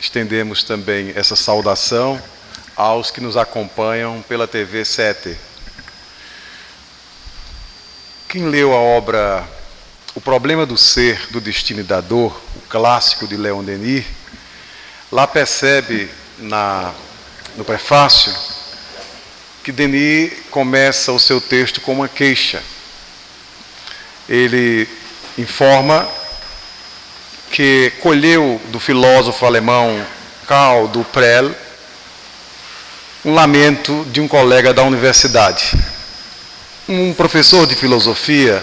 estendemos também essa saudação aos que nos acompanham pela TV 7. Quem leu a obra O Problema do Ser, do Destino e da Dor, o clássico de Leon Denis, lá percebe no prefácio que Denis começa o seu texto com uma queixa. Ele informa que colheu do filósofo alemão Karl Duprel um lamento de um colega da universidade. Um professor de filosofia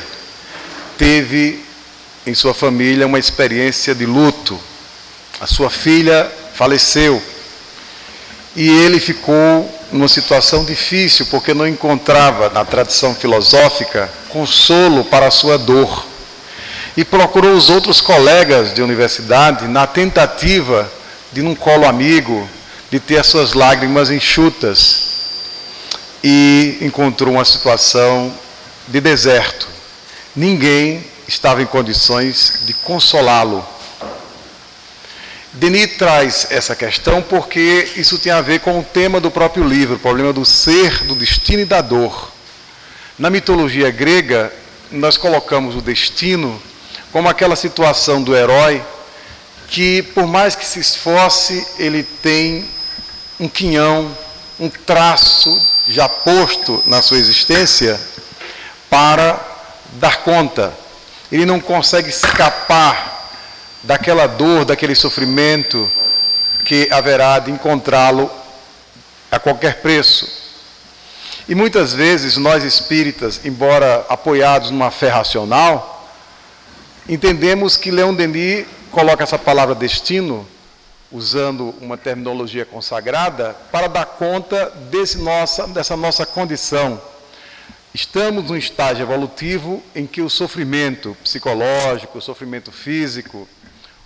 teve em sua família uma experiência de luto. A sua filha faleceu e ele ficou numa situação difícil porque não encontrava na tradição filosófica consolo para a sua dor. E procurou os outros colegas de universidade na tentativa de, num colo amigo, de ter as suas lágrimas enxutas. E encontrou uma situação de deserto. Ninguém estava em condições de consolá-lo. Denis traz essa questão porque isso tem a ver com o tema do próprio livro, o problema do ser, do destino e da dor. Na mitologia grega, nós colocamos o destino como aquela situação do herói que, por mais que se esforce, ele tem um quinhão, um traço já posto na sua existência para dar conta. Ele não consegue escapar daquela dor, daquele sofrimento que haverá de encontrá-lo a qualquer preço. E muitas vezes nós espíritas, embora apoiados numa fé racional, entendemos que Leon Denis coloca essa palavra destino, usando uma terminologia consagrada, para dar conta dessa nossa condição. Estamos num estágio evolutivo em que o sofrimento psicológico, o sofrimento físico,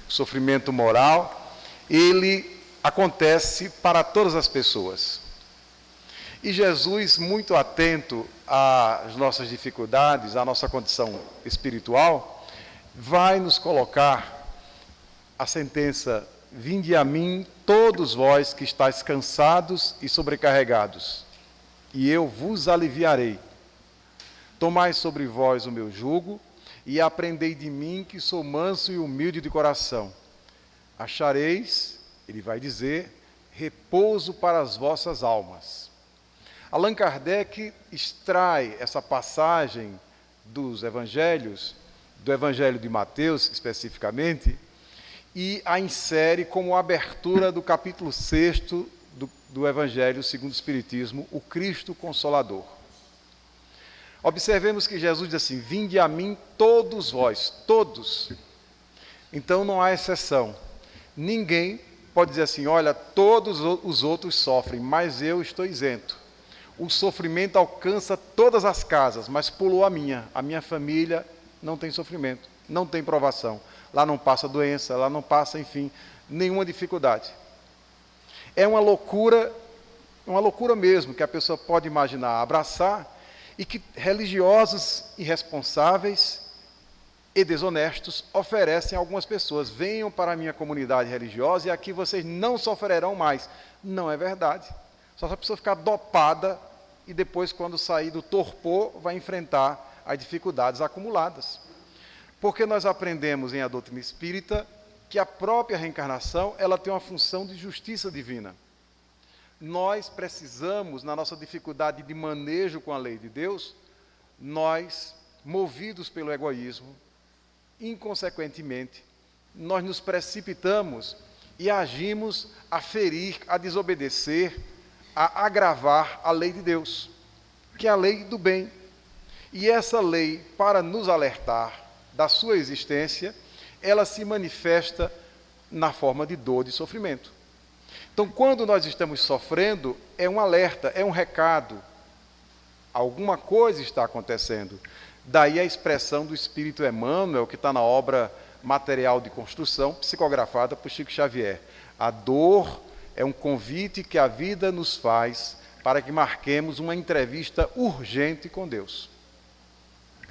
o sofrimento moral, ele acontece para todas as pessoas. E Jesus, muito atento às nossas dificuldades, à nossa condição espiritual, vai nos colocar a sentença: vinde a mim todos vós que estáis cansados e sobrecarregados, e eu vos aliviarei. Tomai sobre vós o meu jugo e aprendei de mim, que sou manso e humilde de coração. Achareis, ele vai dizer, repouso para as vossas almas. Allan Kardec extrai essa passagem dos evangelhos, do Evangelho de Mateus especificamente, e a insere como abertura do capítulo 6 do Evangelho segundo o Espiritismo, o Cristo Consolador. Observemos que Jesus diz assim: vinde a mim todos vós, todos. Então não há exceção. Ninguém pode dizer assim: olha, todos os outros sofrem, mas eu estou isento. O sofrimento alcança todas as casas, mas pulou a minha família não tem sofrimento, não tem provação. Lá não passa doença, lá não passa, enfim, nenhuma dificuldade. É uma loucura mesmo, que a pessoa pode imaginar, abraçar, e que religiosos irresponsáveis e desonestos oferecem a algumas pessoas: venham para a minha comunidade religiosa e aqui vocês não sofrerão mais. Não é verdade. Só se a pessoa ficar dopada e depois, quando sair do torpor, vai enfrentar as dificuldades acumuladas. Porque nós aprendemos em A Doutrina Espírita que a própria reencarnação, ela tem uma função de justiça divina. Nós precisamos, na nossa dificuldade de manejo com a lei de Deus, nós, movidos pelo egoísmo, inconsequentemente, nós nos precipitamos e agimos a ferir, a desobedecer, a agravar a lei de Deus, que é a lei do bem. E essa lei, para nos alertar da sua existência, ela se manifesta na forma de dor, de sofrimento. Então, quando nós estamos sofrendo, é um alerta, é um recado. Alguma coisa está acontecendo. Daí a expressão do Espírito Emmanuel, que está na obra Material de Construção, psicografada por Chico Xavier. A dor é um convite que a vida nos faz para que marquemos uma entrevista urgente com Deus.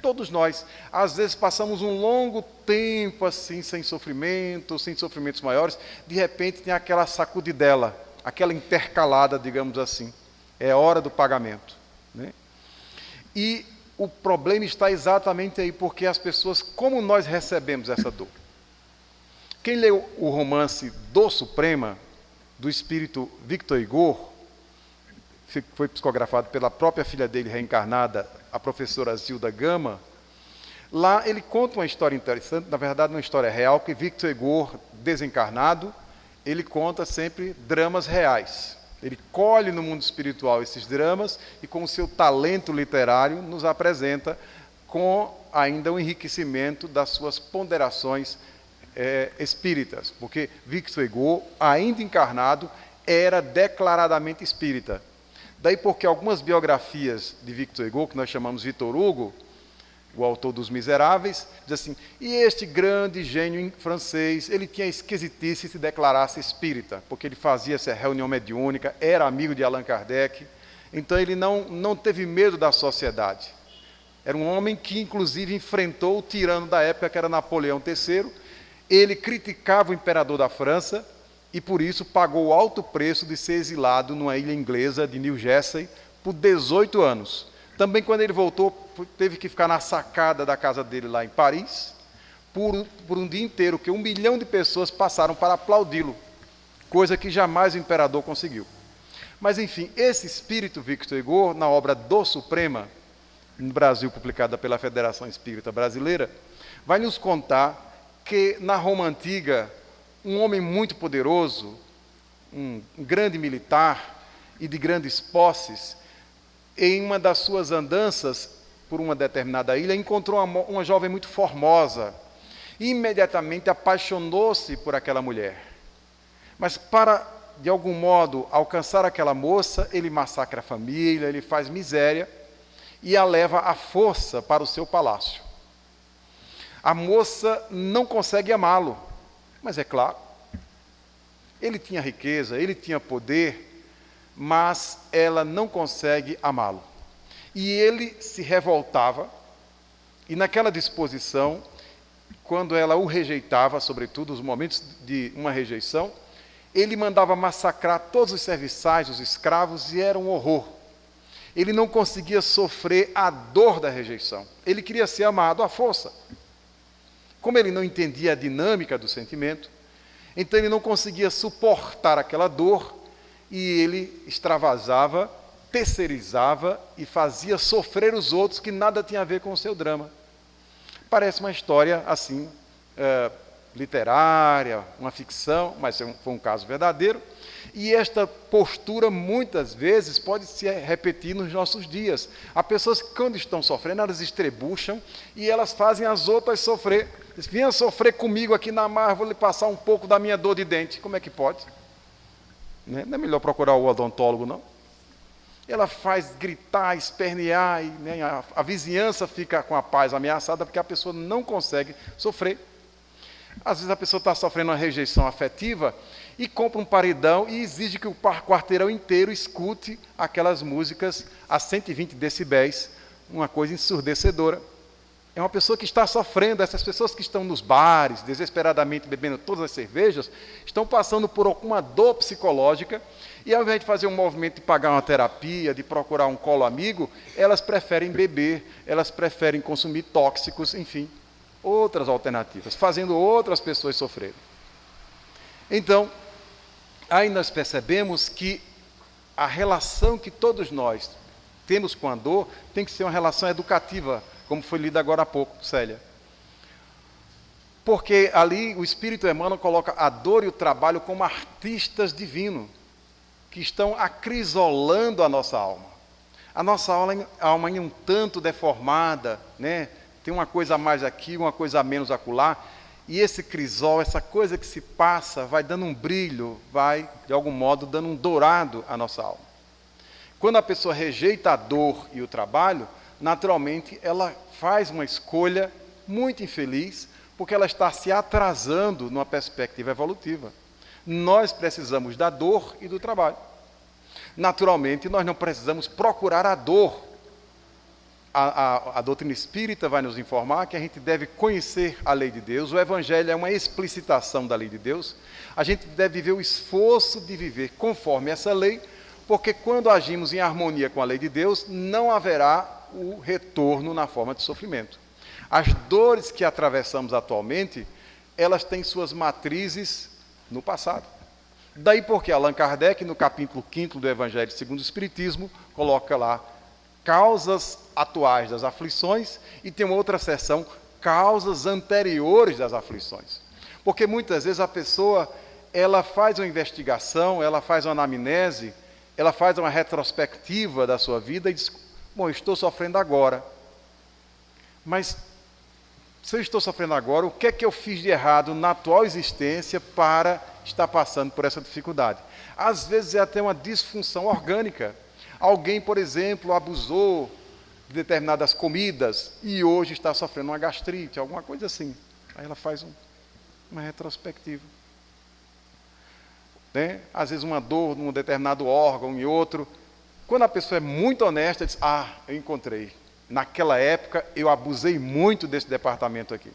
Todos nós, às vezes, passamos um longo tempo assim, sem sofrimento, sem sofrimentos maiores, de repente tem aquela sacudidela, aquela intercalada, digamos assim. É hora do pagamento, né? E o problema está exatamente aí, porque as pessoas, como nós recebemos essa dor? Quem leu o romance Do Suprema, do espírito Victor Hugo, foi psicografado pela própria filha dele reencarnada, a professora Zilda Gama, lá ele conta uma história interessante, na verdade uma história real, que Victor Hugo, desencarnado, ele conta sempre dramas reais. Ele colhe no mundo espiritual esses dramas e com o seu talento literário nos apresenta com ainda um enriquecimento das suas ponderações espíritas, porque Victor Hugo, ainda encarnado, era declaradamente espírita. Daí porque algumas biografias de Victor Hugo, que nós chamamos Victor Hugo, o autor dos Miseráveis, diz assim, e este grande gênio francês, ele tinha esquisitice se declarasse espírita, porque ele fazia essa reunião mediúnica, era amigo de Allan Kardec, então ele não teve medo da sociedade. Era um homem que, inclusive, enfrentou o tirano da época, que era Napoleão III, ele criticava o imperador da França, e por isso pagou o alto preço de ser exilado numa ilha inglesa de New Jersey por 18 anos. Também quando ele voltou, teve que ficar na sacada da casa dele lá em Paris, por um dia inteiro, que 1 milhão de pessoas passaram para aplaudi-lo, coisa que jamais o imperador conseguiu. Mas enfim, esse espírito Victor Hugo, na obra Do Suprema, no Brasil, publicada pela Federação Espírita Brasileira, vai nos contar que na Roma Antiga, um homem muito poderoso, um grande militar e de grandes posses, em uma das suas andanças por uma determinada ilha, encontrou uma jovem muito formosa e imediatamente apaixonou-se por aquela mulher. Mas para, de algum modo, alcançar aquela moça, ele massacra a família, ele faz miséria e a leva à força para o seu palácio. A moça não consegue amá-lo, mas é claro, ele tinha riqueza, ele tinha poder, mas ela não consegue amá-lo. E ele se revoltava, e naquela disposição, quando ela o rejeitava, sobretudo nos momentos de uma rejeição, ele mandava massacrar todos os serviçais, os escravos, e era um horror. Ele não conseguia sofrer a dor da rejeição. Ele queria ser amado à força. Como ele não entendia a dinâmica do sentimento, então ele não conseguia suportar aquela dor e ele extravasava, terceirizava e fazia sofrer os outros que nada tinha a ver com o seu drama. Parece uma história assim, literária, uma ficção, mas foi um caso verdadeiro. E esta postura, muitas vezes, pode se repetir nos nossos dias. Há pessoas que, quando estão sofrendo, elas estrebucham e elas fazem as outras sofrer. Venha sofrer comigo aqui na mar, vou lhe passar um pouco da minha dor de dente. Como é que pode? Não é melhor procurar o odontólogo, não? Ela faz gritar, espernear, e né, a vizinhança fica com a paz ameaçada porque a pessoa não consegue sofrer. Às vezes a pessoa está sofrendo uma rejeição afetiva e compra um paredão e exige que o quarteirão inteiro escute aquelas músicas a 120 decibéis, uma coisa ensurdecedora. É uma pessoa que está sofrendo. Essas pessoas que estão nos bares, desesperadamente bebendo todas as cervejas, estão passando por alguma dor psicológica e, ao invés de fazer um movimento de pagar uma terapia, de procurar um colo amigo, elas preferem beber, elas preferem consumir tóxicos, enfim, outras alternativas, fazendo outras pessoas sofrerem. Então, aí nós percebemos que a relação que todos nós temos com a dor tem que ser uma relação educativa, como foi lido agora há pouco, Célia. Porque ali o Espírito Emmanuel coloca a dor e o trabalho como artistas divinos, que estão acrisolando a nossa alma. A nossa alma é um tanto deformada, né? Tem uma coisa a mais aqui, uma coisa a menos acolá, e esse crisol, essa coisa que se passa, vai dando um brilho, vai, de algum modo, dando um dourado à nossa alma. Quando a pessoa rejeita a dor e o trabalho, naturalmente, ela faz uma escolha muito infeliz, porque ela está se atrasando numa perspectiva evolutiva. Nós precisamos da dor e do trabalho. Naturalmente, nós não precisamos procurar a dor. a doutrina espírita vai nos informar que a gente deve conhecer a lei de Deus, o Evangelho é uma explicitação da lei de Deus, a gente deve viver o esforço de viver conforme essa lei, porque quando agimos em harmonia com a lei de Deus, não haverá o retorno na forma de sofrimento. As dores que atravessamos atualmente, elas têm suas matrizes no passado. Daí porque Allan Kardec, no capítulo 5º do Evangelho segundo o Espiritismo, coloca lá causas atuais das aflições e tem uma outra seção, causas anteriores das aflições. Porque muitas vezes a pessoa, ela faz uma investigação, ela faz uma anamnese, ela faz uma retrospectiva da sua vida e diz, bom, estou sofrendo agora. Mas, se eu estou sofrendo agora, o que é que eu fiz de errado na atual existência para estar passando por essa dificuldade? Às vezes é até uma disfunção orgânica. Alguém, por exemplo, abusou de determinadas comidas e hoje está sofrendo uma gastrite, alguma coisa assim. Aí ela faz uma retrospectiva. Né? Às vezes uma dor num determinado órgão e outro. Quando a pessoa é muito honesta, diz, eu encontrei. Naquela época eu abusei muito desse departamento aqui.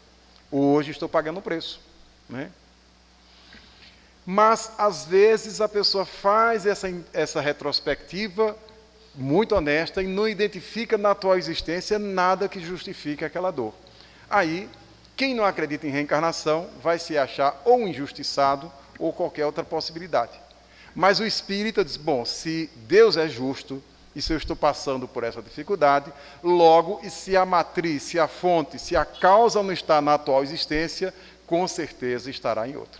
Hoje estou pagando o preço. Né? Mas, às vezes, a pessoa faz essa retrospectiva muito honesta e não identifica na atual existência nada que justifique aquela dor. Aí, quem não acredita em reencarnação vai se achar ou um injustiçado ou qualquer outra possibilidade. Mas o espírita diz, bom, se Deus é justo e se eu estou passando por essa dificuldade, logo, e se a matriz, se a fonte, se a causa não está na atual existência, com certeza estará em outra.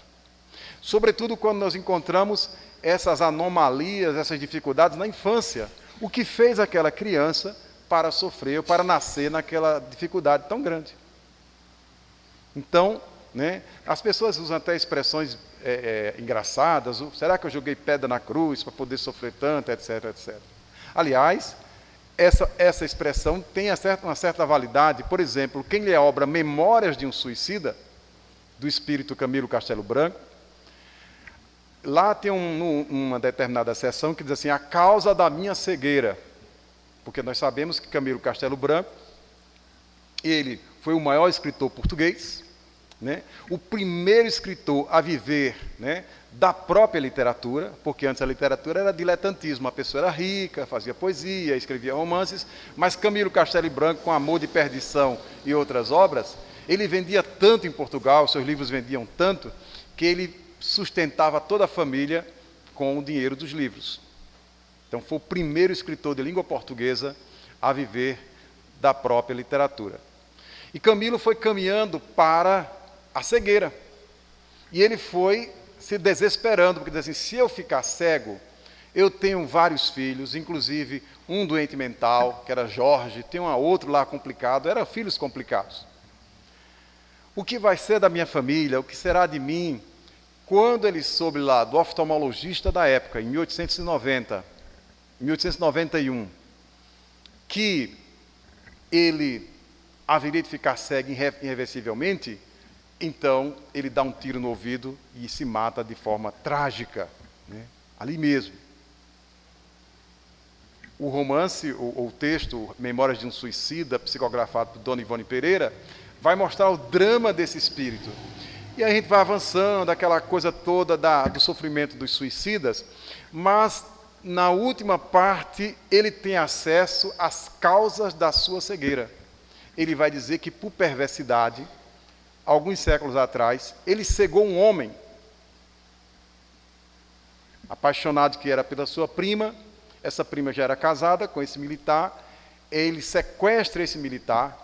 Sobretudo quando nós encontramos essas anomalias, essas dificuldades na infância. O que fez aquela criança para sofrer, para nascer naquela dificuldade tão grande. Então, né, as pessoas usam até expressões engraçadas, será que eu joguei pedra na cruz para poder sofrer tanto, etc, etc. Aliás, essa expressão tem uma certa validade. Por exemplo, quem lê a obra Memórias de um Suicida, do espírito Camilo Castelo Branco, lá tem uma determinada seção que diz assim, a causa da minha cegueira. Porque nós sabemos que Camilo Castelo Branco, ele foi o maior escritor português, né? O primeiro escritor a viver, né, da própria literatura, porque antes a literatura era diletantismo, a pessoa era rica, fazia poesia, escrevia romances, mas Camilo Castelo Branco, com Amor de Perdição e outras obras, ele vendia tanto em Portugal, seus livros vendiam tanto, que ele sustentava toda a família com o dinheiro dos livros. Então foi o primeiro escritor de língua portuguesa a viver da própria literatura. E Camilo foi caminhando para a cegueira. E ele foi se desesperando, porque diz assim, se eu ficar cego, eu tenho vários filhos, inclusive um doente mental, que era Jorge, tem um outro lá complicado, eram filhos complicados. O que vai ser da minha família? O que será de mim? Quando ele soube lá do oftalmologista da época, em 1891, que ele haveria de ficar cego irreversivelmente, então ele dá um tiro no ouvido e se mata de forma trágica, né? Ali mesmo. O romance, o texto, Memórias de um Suicida, psicografado por Dona Ivone Pereira, vai mostrar o drama desse espírito. E aí a gente vai avançando, aquela coisa toda do sofrimento dos suicidas, mas na última parte ele tem acesso às causas da sua cegueira. Ele vai dizer que por perversidade, alguns séculos atrás, ele cegou um homem, apaixonado que era pela sua prima, essa prima já era casada com esse militar, ele sequestra esse militar,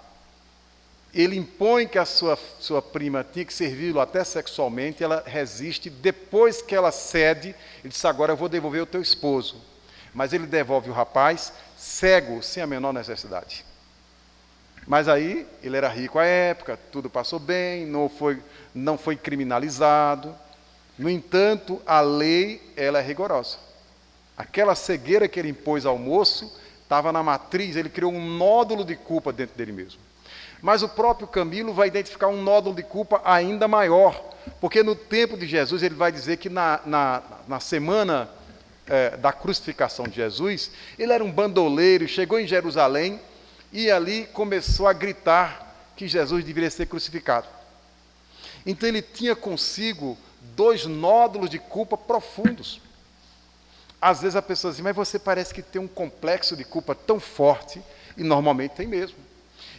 ele impõe que a sua prima tinha que servi-lo até sexualmente, ela resiste, depois que ela cede, ele diz, agora eu vou devolver o teu esposo. Mas ele devolve o rapaz cego, sem a menor necessidade. Mas aí, ele era rico à época, tudo passou bem, não foi criminalizado. No entanto, a lei, ela é rigorosa. Aquela cegueira que ele impôs ao moço, estava na matriz, ele criou um nódulo de culpa dentro dele mesmo. Mas o próprio Camilo vai identificar um nódulo de culpa ainda maior, porque no tempo de Jesus, ele vai dizer que na semana da crucificação de Jesus, ele era um bandoleiro, chegou em Jerusalém, e ali começou a gritar que Jesus deveria ser crucificado. Então ele tinha consigo 2 nódulos de culpa profundos. Às vezes a pessoa diz, mas você parece que tem um complexo de culpa tão forte, e normalmente tem mesmo.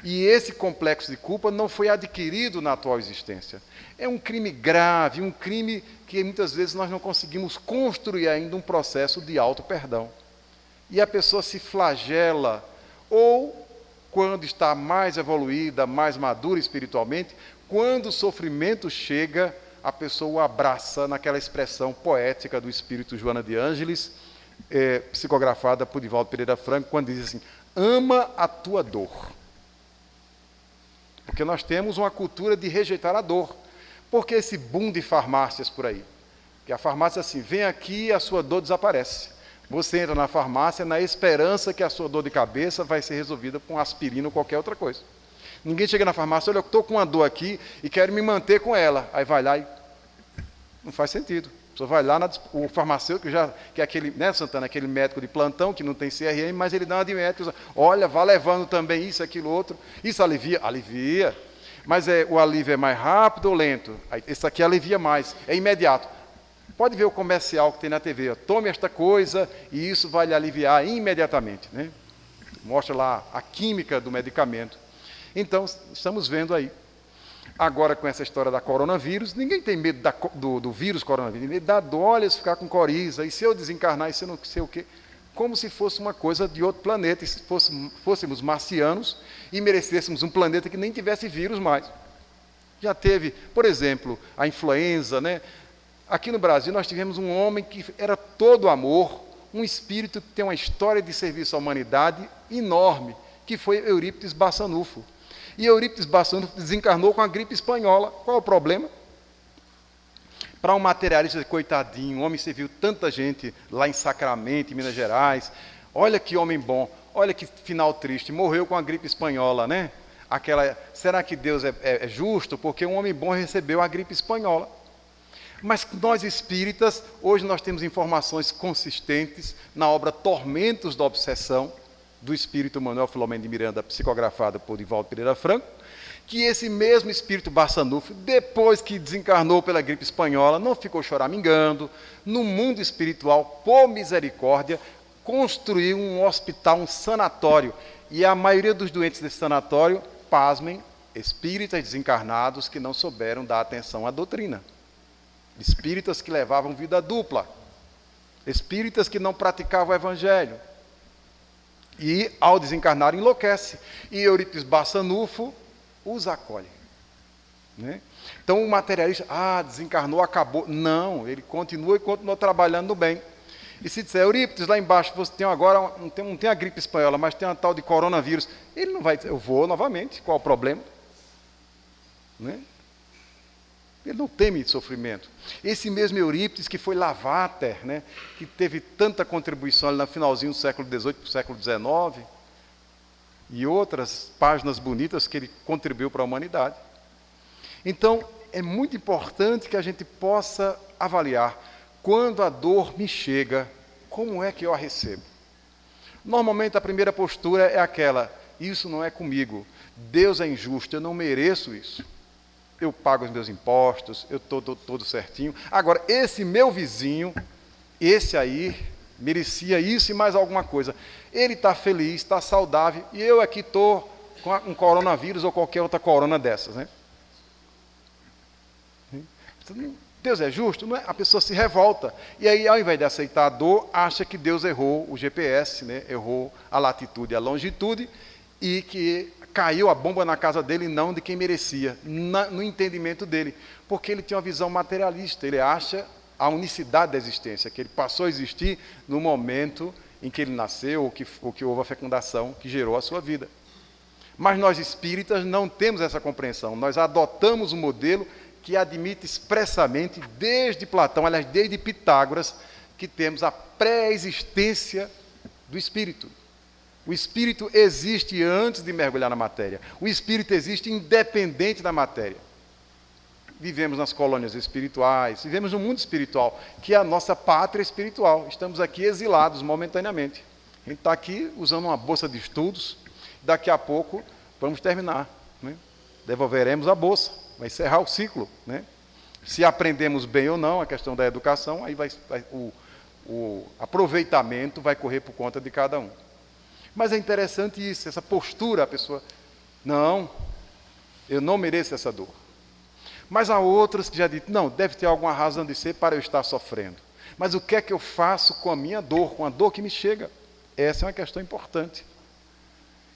E esse complexo de culpa não foi adquirido na atual existência. É um crime grave, um crime que muitas vezes nós não conseguimos construir ainda um processo de auto-perdão. E a pessoa se flagela, ou quando está mais evoluída, mais madura espiritualmente, quando o sofrimento chega, a pessoa o abraça naquela expressão poética do espírito Joana de Ângeles, psicografada por Divaldo Pereira Franco, quando diz assim, ama a tua dor. Porque nós temos uma cultura de rejeitar a dor. Por que esse boom de farmácias por aí? Porque a farmácia é assim, vem aqui e a sua dor desaparece. Você entra na farmácia na esperança que a sua dor de cabeça vai ser resolvida com aspirina ou qualquer outra coisa. Ninguém chega na farmácia, olha, eu estou com uma dor aqui e quero me manter com ela. Aí vai lá e... Não faz sentido. A pessoa vai lá, o farmacêutico, que é aquele, né, Santana, aquele médico de plantão, que não tem CRM, mas ele dá uma de médico, olha, vá levando também isso, aquilo, outro. Isso alivia? Alivia. Mas o alívio é mais rápido ou lento? Esse aqui alivia mais, é imediato. Pode ver o comercial que tem na TV, ó, tome esta coisa e isso vai lhe aliviar imediatamente. Né? Mostra lá a química do medicamento. Então, estamos vendo aí. Agora, com essa história da coronavírus, ninguém tem medo do vírus coronavírus, ninguém dá dó, olha, se ficar com coriza, e se eu desencarnar, e se eu não sei o quê, como se fosse uma coisa de outro planeta, e se fôssemos marcianos e merecêssemos um planeta que nem tivesse vírus mais. Já teve, por exemplo, a influenza, né? Aqui no Brasil nós tivemos um homem que era todo amor, um espírito que tem uma história de serviço à humanidade enorme, que foi Eurípides Bassanufo. E Eurípides Bassanufo desencarnou com a gripe espanhola. Qual é o problema? Para um materialista, coitadinho, um homem serviu tanta gente lá em Sacramento, em Minas Gerais. Olha que homem bom, olha que final triste, morreu com a gripe espanhola, né? Será que Deus é justo? Porque um homem bom recebeu a gripe espanhola. Mas nós espíritas, hoje nós temos informações consistentes na obra Tormentos da Obsessão, do espírito Manuel Filomeno de Miranda, psicografado por Divaldo Pereira Franco, que esse mesmo espírito Bassanufo, depois que desencarnou pela gripe espanhola, não ficou choramingando, no mundo espiritual, por misericórdia, construiu um hospital, um sanatório, e a maioria dos doentes desse sanatório, pasmem, espíritas desencarnados que não souberam dar atenção à doutrina, espíritas que levavam vida dupla, espíritas que não praticavam o evangelho, e, ao desencarnar, enlouquece. E Eurípides Bassanufo os acolhe. Né? Então, o materialista, desencarnou, acabou. Não, ele continua e continua trabalhando no bem. E se disser, Eurípides, lá embaixo, você tem agora, não tem a gripe espanhola, mas tem uma tal de coronavírus. Ele não vai dizer, eu vou novamente, qual o problema? Né? Ele não teme sofrimento. Esse mesmo Eurípides, que foi Lavater, né, que teve tanta contribuição ali no finalzinho do século XVIII para o século XIX, e outras páginas bonitas que ele contribuiu para a humanidade. Então, é muito importante que a gente possa avaliar, quando a dor me chega, como é que eu a recebo? Normalmente, a primeira postura é aquela, isso não é comigo, Deus é injusto, eu não mereço isso. Eu pago os meus impostos, eu estou todo certinho. Agora, esse meu vizinho, esse aí, merecia isso e mais alguma coisa. Ele está feliz, está saudável, e eu aqui estou com um coronavírus ou qualquer outra corona dessas. Né? Deus é justo? Não é? A pessoa se revolta. E aí, ao invés de aceitar a dor, acha que Deus errou o GPS, né? Errou a latitude e a longitude, e que caiu a bomba na casa dele, não de quem merecia, no entendimento dele, porque ele tinha uma visão materialista, ele acha a unicidade da existência, que ele passou a existir no momento em que ele nasceu, ou que houve a fecundação que gerou a sua vida. Mas nós espíritas não temos essa compreensão, nós adotamos um modelo que admite expressamente, desde Platão, aliás, desde Pitágoras, que temos a pré-existência do espírito. O espírito existe antes de mergulhar na matéria. O espírito existe independente da matéria. Vivemos nas colônias espirituais, vivemos no mundo espiritual, que é a nossa pátria espiritual. Estamos aqui exilados momentaneamente. A gente está aqui usando uma bolsa de estudos, daqui a pouco vamos terminar, né? Devolveremos a bolsa, vai encerrar o ciclo, né? Se aprendemos bem ou não a questão da educação, aí o aproveitamento vai correr por conta de cada um. Mas é interessante isso, essa postura, a pessoa, não, eu não mereço essa dor. Mas há outros que já dizem, não, deve ter alguma razão de ser para eu estar sofrendo. Mas o que é que eu faço com a minha dor, com a dor que me chega? Essa é uma questão importante.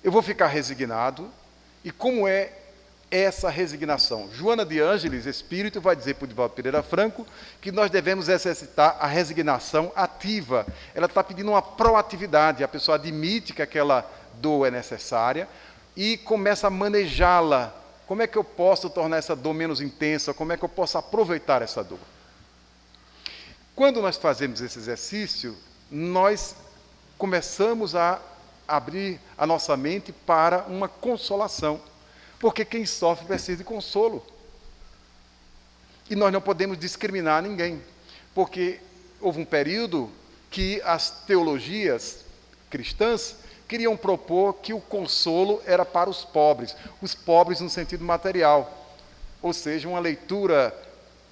Eu vou ficar resignado, e como é essa resignação? Joana de Ângeles, espírito, vai dizer para o Divaldo Pereira Franco que nós devemos exercitar a resignação ativa. Ela está pedindo uma proatividade, a pessoa admite que aquela dor é necessária e começa a manejá-la. Como é que eu posso tornar essa dor menos intensa? Como é que eu posso aproveitar essa dor? Quando nós fazemos esse exercício, nós começamos a abrir a nossa mente para uma consolação. Porque quem sofre precisa de consolo. E nós não podemos discriminar ninguém. Porque houve um período que as teologias cristãs queriam propor que o consolo era para os pobres no sentido material. Ou seja, uma leitura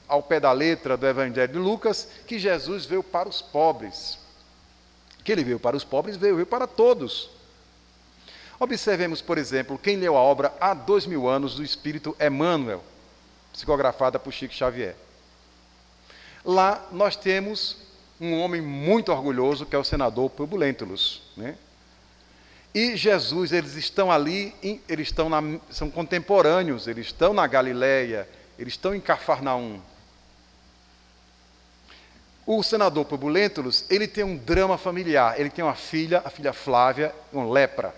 ao pé da letra do Evangelho de Lucas, que Jesus veio para os pobres. Que ele veio para os pobres, veio para todos. Observemos, por exemplo, quem leu a obra há 2000 anos do Espírito Emmanuel, psicografada por Chico Xavier. Lá nós temos um homem muito orgulhoso, que é o senador Publio Lentulus, né? E Jesus, eles estão ali, são contemporâneos, eles estão na Galileia, eles estão em Cafarnaum. O senador Publio Lentulus, ele tem um drama familiar, ele tem uma filha, a filha Flávia, uma lepra.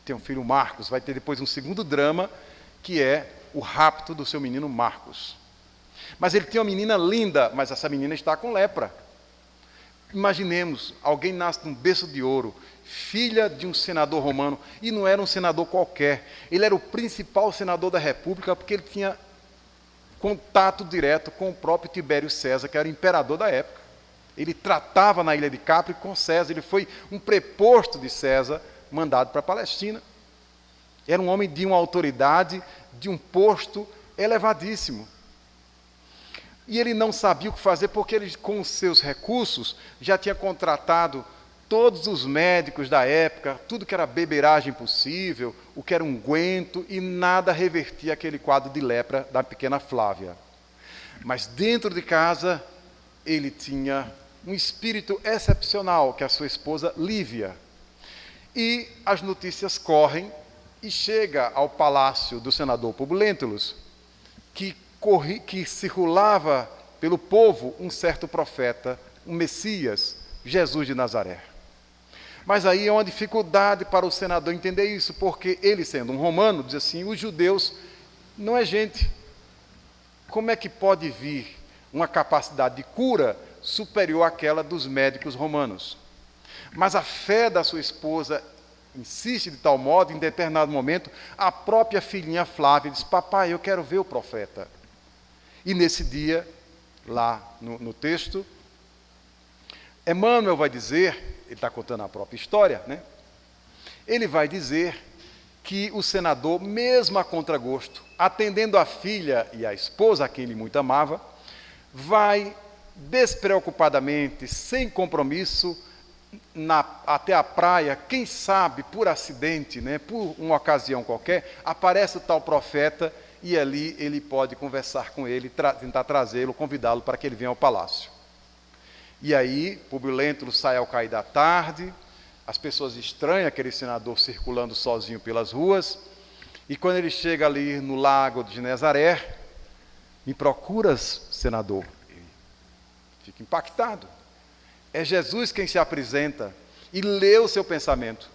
Tem um filho Marcos, vai ter depois um segundo drama, que é o rapto do seu menino Marcos. Mas ele tem uma menina linda, mas essa menina está com lepra. Imaginemos, alguém nasce num berço de ouro, filha de um senador romano, e não era um senador qualquer, ele era o principal senador da República, porque ele tinha contato direto com o próprio Tibério César, que era o imperador da época. Ele tratava na ilha de Capri com César, ele foi um preposto de César, mandado para a Palestina. Era um homem de uma autoridade, de um posto elevadíssimo. E ele não sabia o que fazer, porque ele, com os seus recursos, já tinha contratado todos os médicos da época, tudo que era beberagem possível, o que era unguento, e nada revertia aquele quadro de lepra da pequena Flávia. Mas dentro de casa, ele tinha um espírito excepcional, que é a sua esposa Lívia. E as notícias correm e chega ao palácio do senador Publio Lentulus, que circulava pelo povo um certo profeta, um Messias, Jesus de Nazaré. Mas aí é uma dificuldade para o senador entender isso, porque ele, sendo um romano, diz assim, os judeus não é gente. Como é que pode vir uma capacidade de cura superior àquela dos médicos romanos? Mas a fé da sua esposa insiste de tal modo, em determinado momento, a própria filhinha Flávia diz, papai, eu quero ver o profeta. E nesse dia, lá no texto, Emmanuel vai dizer, ele está contando a própria história, né? Ele vai dizer que o senador, mesmo a contragosto, atendendo a filha e a esposa, a quem ele muito amava, vai despreocupadamente, sem compromisso, até a praia, quem sabe, por acidente, né, por uma ocasião qualquer, aparece o tal profeta e ali ele pode conversar com ele, tentar trazê-lo, convidá-lo para que ele venha ao palácio. E aí, Publio Lentulus sai ao cair da tarde, as pessoas estranham aquele senador circulando sozinho pelas ruas, e quando ele chega ali no lago de Genezaré, me procuras, senador? Ele fica impactado. É Jesus quem se apresenta e lê o seu pensamento.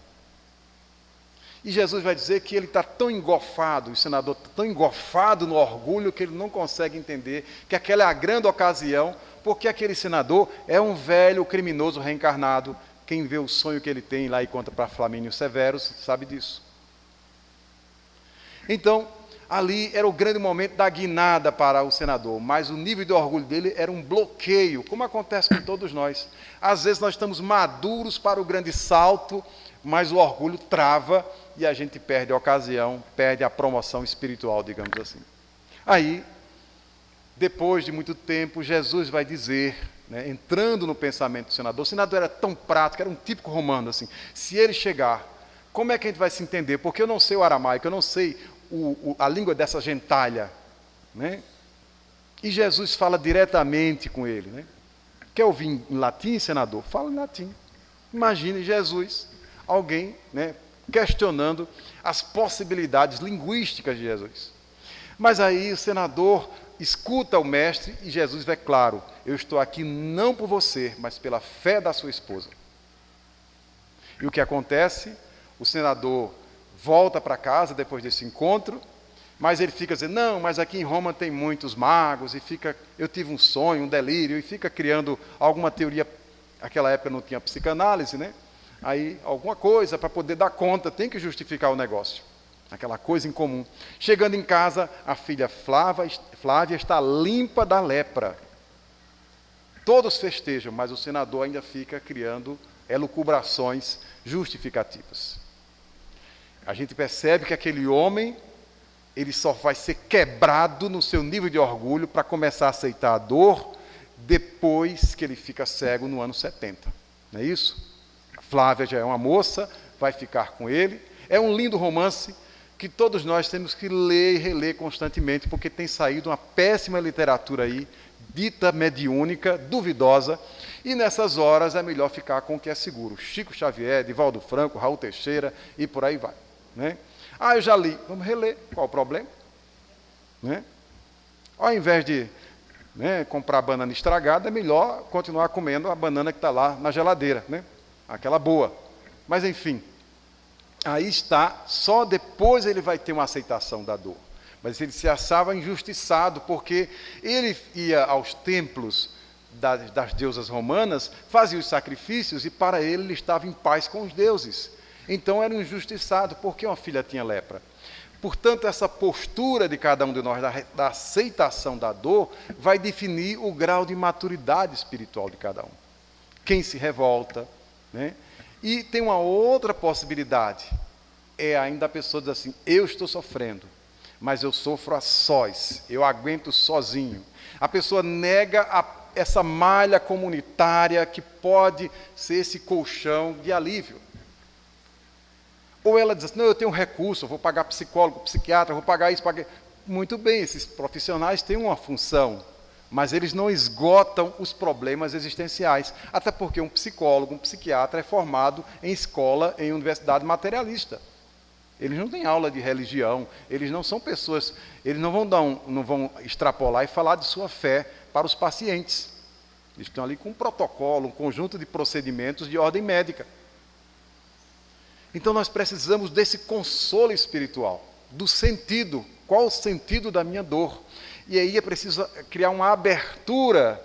E Jesus vai dizer que ele está tão engolfado, o senador está tão engolfado no orgulho, que ele não consegue entender que aquela é a grande ocasião, porque aquele senador é um velho criminoso reencarnado. Quem vê o sonho que ele tem lá e conta para Flamínio Severus sabe disso. Então, ali era o grande momento da guinada para o senador, mas o nível de orgulho dele era um bloqueio, como acontece com todos nós. Às vezes nós estamos maduros para o grande salto, mas o orgulho trava e a gente perde a ocasião, perde a promoção espiritual, digamos assim. Aí, depois de muito tempo, Jesus vai dizer, né, entrando no pensamento do senador, o senador era tão prático, era um típico romano, assim, se ele chegar, como é que a gente vai se entender? Porque eu não sei o aramaico, eu não sei a língua dessa gentalha, né? E Jesus fala diretamente com ele, né? Quer ouvir em latim, senador? Fala em latim. Imagine Jesus, alguém, né, questionando as possibilidades linguísticas de Jesus. Mas aí o senador escuta o mestre e Jesus é claro, eu estou aqui não por você, mas pela fé da sua esposa. E o que acontece? O senador volta para casa depois desse encontro, mas ele fica dizendo, não, mas aqui em Roma tem muitos magos, e eu tive um sonho, um delírio, e fica criando alguma teoria. Naquela época não tinha psicanálise, né? Aí alguma coisa para poder dar conta, tem que justificar o negócio. Aquela coisa em comum. Chegando em casa, a filha Flávia está limpa da lepra. Todos festejam, mas o senador ainda fica criando elucubrações justificativas. A gente percebe que aquele homem, ele só vai ser quebrado no seu nível de orgulho para começar a aceitar a dor depois que ele fica cego no ano 70. Não é isso? A Flávia já é uma moça, vai ficar com ele. É um lindo romance que todos nós temos que ler e reler constantemente, porque tem saído uma péssima literatura aí, dita mediúnica, duvidosa, e nessas horas é melhor ficar com o que é seguro. Chico Xavier, Divaldo Franco, Raul Teixeira e por aí vai. Né? Eu já li, vamos reler, qual o problema? Né? Ao invés de, né, comprar banana estragada, é melhor continuar comendo a banana que está lá na geladeira, né? Aquela boa. Mas enfim, aí está, só depois ele vai ter uma aceitação da dor. Mas ele se achava injustiçado, porque ele ia aos templos das deusas romanas, fazia os sacrifícios, e para ele estava em paz com os deuses. Então era um injustiçado, porque uma filha tinha lepra. Portanto, essa postura de cada um de nós, da aceitação da dor, vai definir o grau de maturidade espiritual de cada um. Quem se revolta, né? E tem uma outra possibilidade, ainda a pessoa diz assim, eu estou sofrendo, mas eu sofro a sós, eu aguento sozinho. A pessoa nega essa malha comunitária que pode ser esse colchão de alívio. Ou ela diz assim, não, eu tenho um recurso, eu vou pagar psicólogo, psiquiatra, vou pagar isso, pagar... Muito bem, esses profissionais têm uma função, mas eles não esgotam os problemas existenciais. Até porque um psicólogo, um psiquiatra é formado em escola, em universidade materialista. Eles não têm aula de religião, eles não são pessoas, eles não vão extrapolar e falar de sua fé para os pacientes. Eles estão ali com um protocolo, um conjunto de procedimentos de ordem médica. Então nós precisamos desse consolo espiritual, do sentido, qual o sentido da minha dor? E aí é preciso criar uma abertura,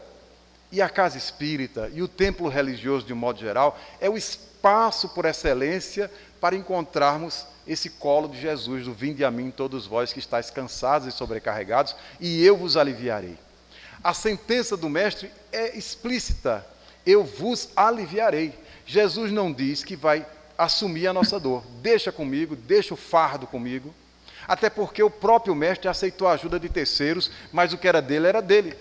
e a casa espírita, e o templo religioso de um modo geral, é o espaço por excelência para encontrarmos esse colo de Jesus, do vinde a mim todos vós que estáis cansados e sobrecarregados, e eu vos aliviarei. A sentença do mestre é explícita, eu vos aliviarei. Jesus não diz que vai assumir a nossa dor. Deixa comigo, deixa o fardo comigo. Até porque o próprio mestre aceitou a ajuda de terceiros, mas o que era dele era dele.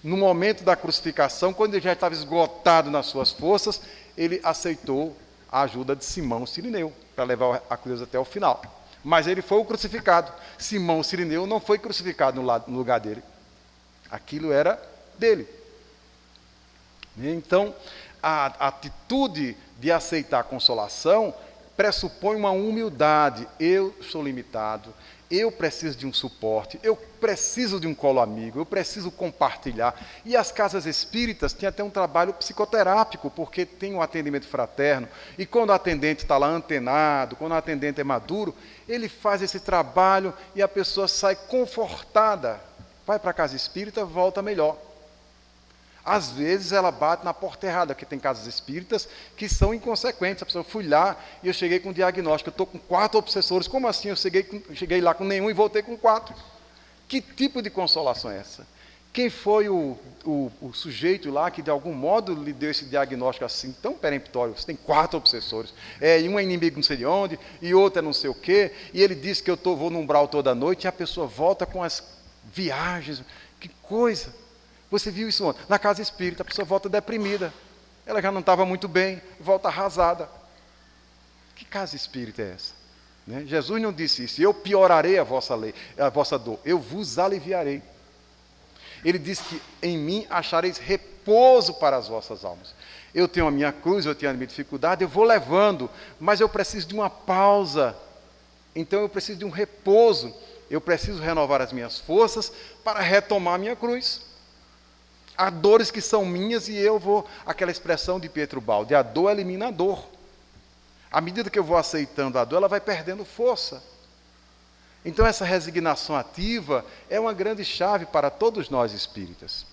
No momento da crucificação, quando ele já estava esgotado nas suas forças, ele aceitou a ajuda de Simão Cirineu, para levar a cruz até o final. Mas ele foi o crucificado. Simão Cirineu não foi crucificado no lugar dele. Aquilo era dele. Então, a atitude de aceitar a consolação pressupõe uma humildade. Eu sou limitado, eu preciso de um suporte, eu preciso de um colo amigo, eu preciso compartilhar. E as casas espíritas têm até um trabalho psicoterápico, porque tem um atendimento fraterno, e quando o atendente está lá antenado, quando o atendente é maduro, ele faz esse trabalho e a pessoa sai confortada, vai para a casa espírita, volta melhor. Às vezes ela bate na porta errada, porque tem casas espíritas que são inconsequentes. A pessoa, fui lá e eu cheguei com um diagnóstico, eu estou com 4 obsessores. Como assim? Eu cheguei lá com nenhum e voltei com 4. Que tipo de consolação é essa? Quem foi o sujeito lá que de algum modo lhe deu esse diagnóstico assim, tão peremptório? Você tem 4 obsessores, e um é inimigo não sei de onde, e outro é não sei o quê, e ele disse que vou no umbral toda noite, e a pessoa volta com as viagens. Que coisa! Você viu isso ontem? Na casa espírita, a pessoa volta deprimida. Ela já não estava muito bem, volta arrasada. Que casa espírita é essa? Né? Jesus não disse isso. Eu piorarei a vossa dor. Eu vos aliviarei. Ele disse que em mim achareis repouso para as vossas almas. Eu tenho a minha cruz, eu tenho a minha dificuldade, eu vou levando, mas eu preciso de uma pausa. Então eu preciso de um repouso. Eu preciso renovar as minhas forças para retomar a minha cruz. Há dores que são minhas e eu vou... Aquela expressão de Pietro Baldi, a dor elimina a dor. À medida que eu vou aceitando a dor, ela vai perdendo força. Então essa resignação ativa é uma grande chave para todos nós espíritas.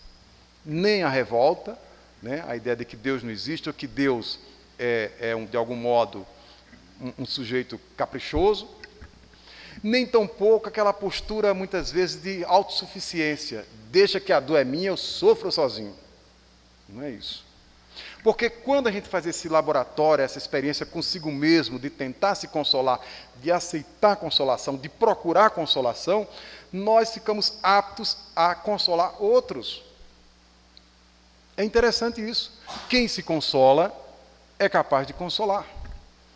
Nem a revolta, né? A ideia de que Deus não existe, ou que Deus de algum modo, um sujeito caprichoso, nem tampouco aquela postura, muitas vezes, de autossuficiência. Deixa que a dor é minha, eu sofro sozinho. Não é isso. Porque quando a gente faz esse laboratório, essa experiência consigo mesmo, de tentar se consolar, de aceitar a consolação, de procurar a consolação, nós ficamos aptos a consolar outros. É interessante isso. Quem se consola é capaz de consolar.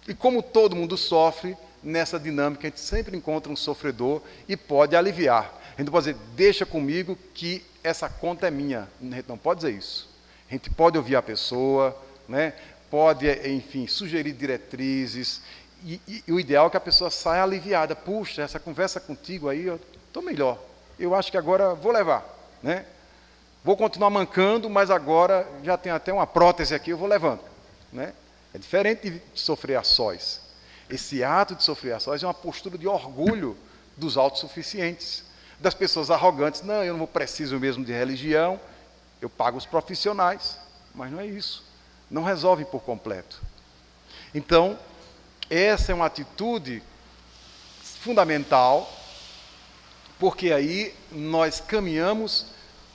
E como todo mundo sofre, nessa dinâmica a gente sempre encontra um sofredor e pode aliviar. A gente pode dizer, deixa comigo que essa conta é minha. A gente não pode dizer isso. A gente pode ouvir a pessoa, né? Pode, enfim, sugerir diretrizes. E o ideal é que a pessoa saia aliviada. Puxa, essa conversa contigo aí, eu estou melhor. Eu acho que agora vou levar. Né? Vou continuar mancando, mas agora já tem até uma prótese aqui, eu vou levando. Né? É diferente de sofrer a sós. Esse ato de sofrer a sós é uma postura de orgulho dos autossuficientes, das pessoas arrogantes. Não, eu não preciso mesmo de religião, eu pago os profissionais. Mas não é isso. Não resolve por completo. Então, essa é uma atitude fundamental, porque aí nós caminhamos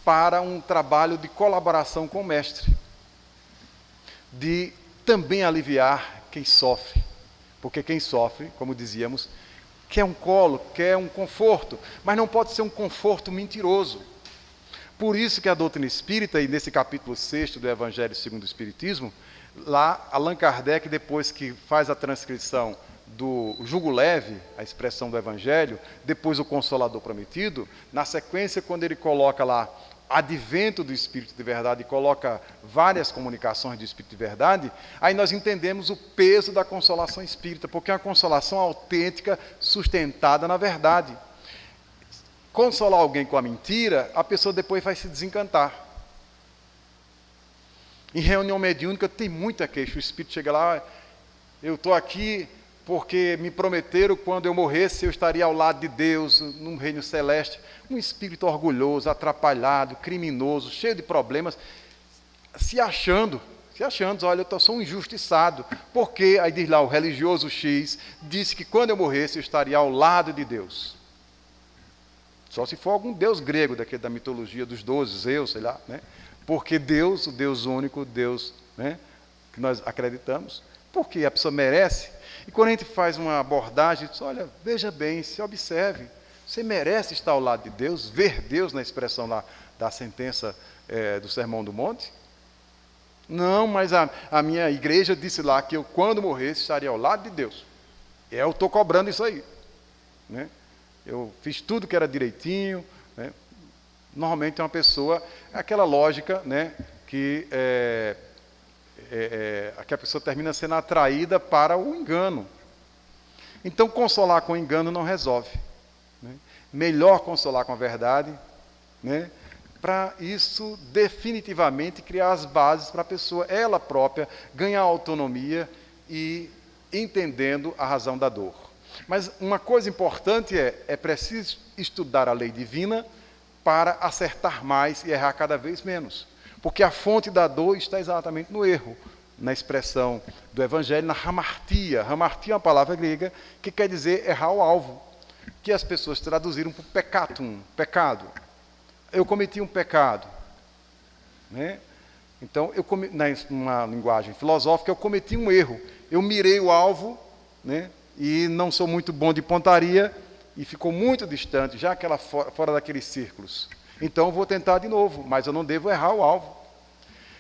para um trabalho de colaboração com o mestre, de também aliviar quem sofre. Porque quem sofre, como dizíamos, quer um colo, quer um conforto, mas não pode ser um conforto mentiroso. Por isso que a doutrina espírita, e nesse capítulo 6 do Evangelho segundo o Espiritismo, lá Allan Kardec, depois que faz a transcrição do jugo leve, a expressão do Evangelho, depois o Consolador Prometido, na sequência, quando ele coloca lá advento do Espírito de Verdade e coloca várias comunicações do Espírito de Verdade, aí nós entendemos o peso da consolação espírita, porque é uma consolação autêntica, sustentada na verdade. Consolar alguém com a mentira, a pessoa depois vai se desencantar. Em reunião mediúnica tem muita queixa, o Espírito chega lá, eu estou aqui porque me prometeram quando eu morresse eu estaria ao lado de Deus, num reino celeste. Um espírito orgulhoso, atrapalhado, criminoso, cheio de problemas, se achando, olha, eu sou um injustiçado, porque, aí diz lá, o religioso X disse que quando eu morresse eu estaria ao lado de Deus. Só se for algum deus grego, daquele da mitologia dos 12, Zeus, sei lá, né? Porque Deus, o Deus único, o Deus, né, que nós acreditamos, porque a pessoa merece. E quando a gente faz uma abordagem, diz, olha, veja bem, se observe, você merece estar ao lado de Deus, ver Deus na expressão lá da sentença do Sermão do Monte? Não, mas a minha igreja disse lá que eu, quando morresse, estaria ao lado de Deus. Eu estou cobrando isso aí. Né? Eu fiz tudo que era direitinho. Né? Normalmente é uma pessoa, aquela lógica, né, que a pessoa termina sendo atraída para o engano. Então, consolar com engano não resolve. Né? Melhor consolar com a verdade, né? Para isso definitivamente criar as bases para a pessoa, ela própria, ganhar autonomia e entendendo a razão da dor. Mas uma coisa importante é preciso estudar a lei divina para acertar mais e errar cada vez menos. Porque a fonte da dor está exatamente no erro, na expressão do Evangelho, na hamartia. Hamartia é uma palavra grega que quer dizer errar o alvo, que as pessoas traduziram por peccatum, pecado. Eu cometi um pecado. Né? Então, numa linguagem filosófica, eu cometi um erro. Eu mirei o alvo, né? E não sou muito bom de pontaria, e ficou muito distante, já fora daqueles círculos. Então, eu vou tentar de novo, mas eu não devo errar o alvo.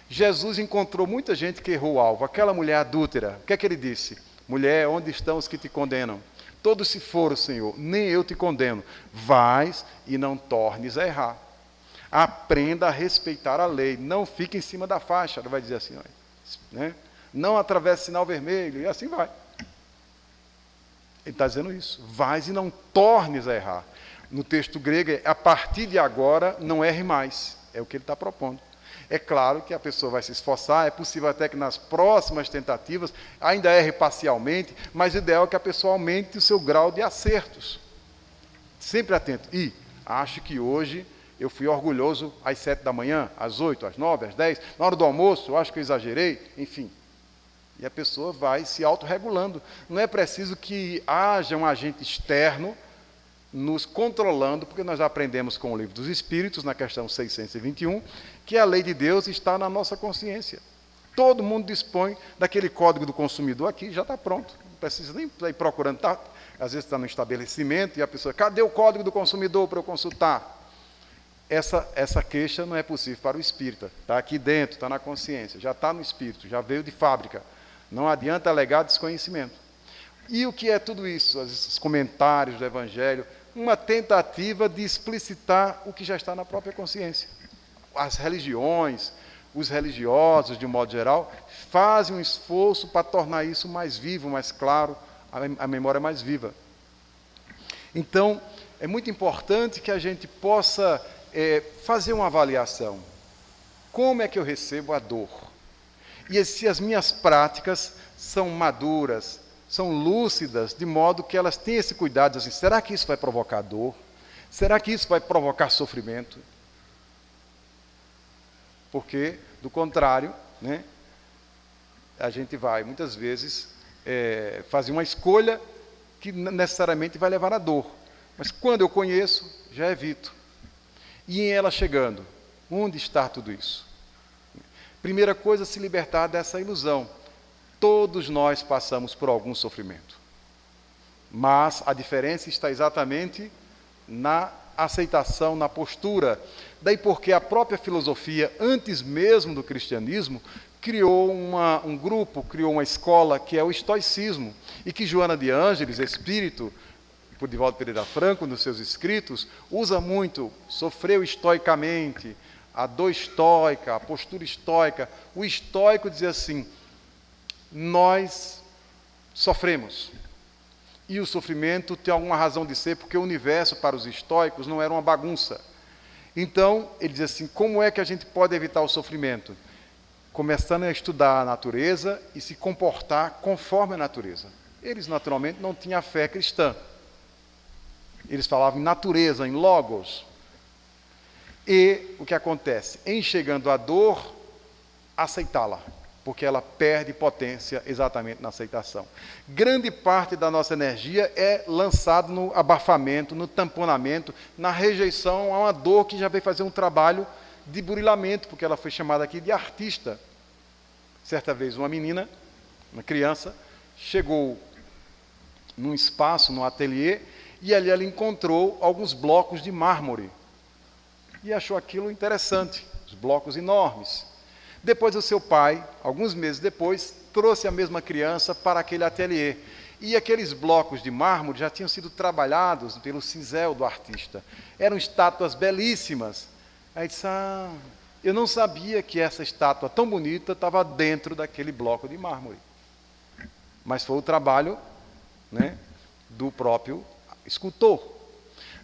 Jesus encontrou muita gente que errou o alvo. Aquela mulher adúltera, o que é que ele disse? Mulher, onde estão os que te condenam? Todos se foram, Senhor, nem eu te condeno. Vais e não tornes a errar. Aprenda a respeitar a lei. Não fique em cima da faixa. Ele vai dizer assim, né? Não atravesse sinal vermelho, e assim vai. Ele está dizendo isso. Vais e não tornes a errar. No texto grego, a partir de agora, não erre mais. É o que ele está propondo. É claro que a pessoa vai se esforçar, é possível até que nas próximas tentativas ainda erre parcialmente, mas o ideal é que a pessoa aumente o seu grau de acertos. Sempre atento. E acho que hoje eu fui orgulhoso às 7 da manhã, às 8, às 9, às 10, na hora do almoço, eu acho que eu exagerei, enfim. E a pessoa vai se autorregulando. Não é preciso que haja um agente externo nos controlando, porque nós aprendemos com o Livro dos Espíritos, na questão 621, que a lei de Deus está na nossa consciência. Todo mundo dispõe daquele código do consumidor aqui, já está pronto. Não precisa nem ir procurando. Às vezes está no estabelecimento e a pessoa, cadê o código do consumidor para eu consultar? Essa queixa não é possível para o espírita. Está aqui dentro, está na consciência, já está no espírito, já veio de fábrica. Não adianta alegar desconhecimento. E o que é tudo isso? Os comentários do Evangelho, uma tentativa de explicitar o que já está na própria consciência. As religiões, os religiosos, de um modo geral, fazem um esforço para tornar isso mais vivo, mais claro, a memória mais viva. Então, é muito importante que a gente possa fazer uma avaliação. Como é que eu recebo a dor? E se as minhas práticas são maduras, são lúcidas, de modo que elas têm esse cuidado, assim, será que isso vai provocar dor? Será que isso vai provocar sofrimento? Porque, do contrário, né, a gente vai, muitas vezes, fazer uma escolha que necessariamente vai levar à dor. Mas quando eu conheço, já evito. E em ela chegando, onde está tudo isso? Primeira coisa, se libertar dessa ilusão. Todos nós passamos por algum sofrimento. Mas a diferença está exatamente na aceitação, na postura. Daí porque a própria filosofia, antes mesmo do cristianismo, criou um grupo, criou uma escola que é o estoicismo. E que Joana de Ângeles, espírito, por Divaldo Pereira Franco, nos seus escritos, usa muito, sofreu estoicamente, a dor estoica, a postura estoica. O estoico dizia assim, nós sofremos. E o sofrimento tem alguma razão de ser, porque o universo para os estoicos não era uma bagunça. Então, ele diz assim, como é que a gente pode evitar o sofrimento? Começando a estudar a natureza e se comportar conforme a natureza. Eles, naturalmente, não tinham a fé cristã. Eles falavam em natureza, em logos. E o que acontece? Em chegando a dor, aceitá-la, porque ela perde potência exatamente na aceitação. Grande parte da nossa energia é lançada no abafamento, no tamponamento, na rejeição a uma dor que já veio fazer um trabalho de burilamento, porque ela foi chamada aqui de artista. Certa vez uma menina, uma criança, chegou num espaço, num ateliê, e ali ela encontrou alguns blocos de mármore. E achou aquilo interessante, os blocos enormes. Depois o seu pai, alguns meses depois, trouxe a mesma criança para aquele ateliê. E aqueles blocos de mármore já tinham sido trabalhados pelo cincel do artista. Eram estátuas belíssimas. Aí disse, eu não sabia que essa estátua tão bonita estava dentro daquele bloco de mármore. Mas foi o trabalho, né, do próprio escultor.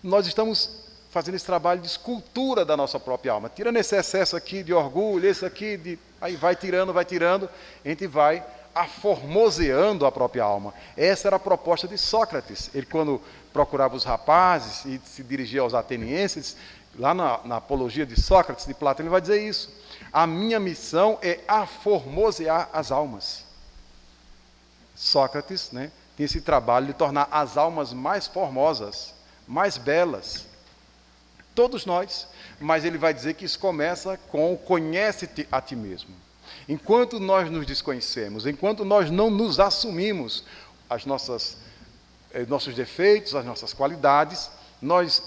Nós estamos fazendo esse trabalho de escultura da nossa própria alma, tirando esse excesso aqui de orgulho, esse aqui de... Aí vai tirando, a gente vai aformoseando a própria alma. Essa era a proposta de Sócrates. Ele, quando procurava os rapazes e se dirigia aos atenienses, lá na Apologia de Sócrates, de Platão, ele vai dizer isso. A minha missão é aformosear as almas. Sócrates, né, tem esse trabalho de tornar as almas mais formosas, mais belas. Todos nós, mas ele vai dizer que isso começa com conhece-te a ti mesmo. Enquanto nós nos desconhecemos, enquanto nós não nos assumimos nossos defeitos, as nossas qualidades, nós